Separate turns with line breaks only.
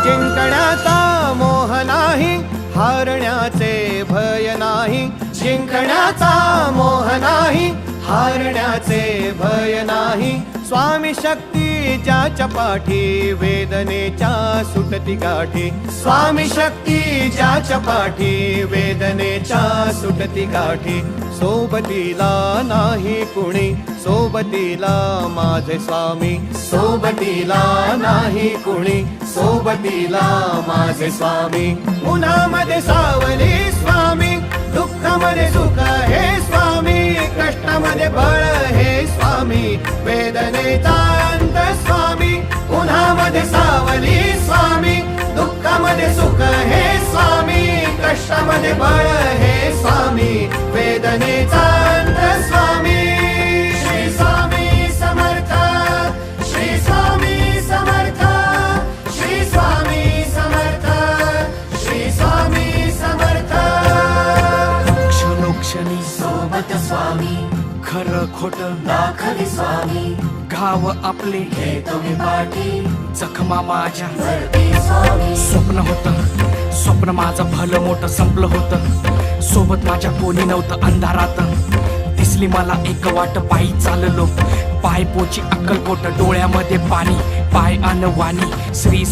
जिंकण्याचा मोह नाही, हारण्याचे भय नाही. जिंकण्याचा मोह नाही, हारण्याचे भय नाही. स्वामी शक्ती ज्याच्या पाठी, वेदनेच्या सुटती गाठी. स्वामी शक्ती ज्याच्या पाठी, वेदनेच्या सुटती गाठी. सोबतीला नाही कुणी, सोबतीला माझे स्वामी. सोबतीला नाही कुणी, सोबतीला माझे स्वामी. उन्हामध्ये सावली स्वामी, दुःखामध्ये सुख हे स्वामी. कष्टामध्ये बळ हे स्वामी, वेदनेचा अंत स्वामी. उन्हामध्ये सावली स्वामी, दुःखामध्ये सुख हे स्वामी. कष्टामध्ये बळ हे स्वामी, वेदनेचा अंत स्वामी. श्री स्वामी समर्थ, श्री स्वामी समर्थ, श्री स्वामी समर्थ, श्री स्वामी समर्थ.
क्षणोक्षणी
सोबत स्वामी,
खरं खोट
दाखवी स्वामी.
घाव आपले
हे तुम्ही पाठी,
जखमा माझ्या
भरती स्वामी.
स्वप्न होतं, स्वप्न माझं भलं मोठं संपलं होतं. सोबत माझ्या कोणी नव्हतं अंधारात. दिसली मला एक वाट, पायी चाललो पाय पोची अक्कलकोट. डोळ्यामध्ये पाणी, पाय अन वाणी. श्री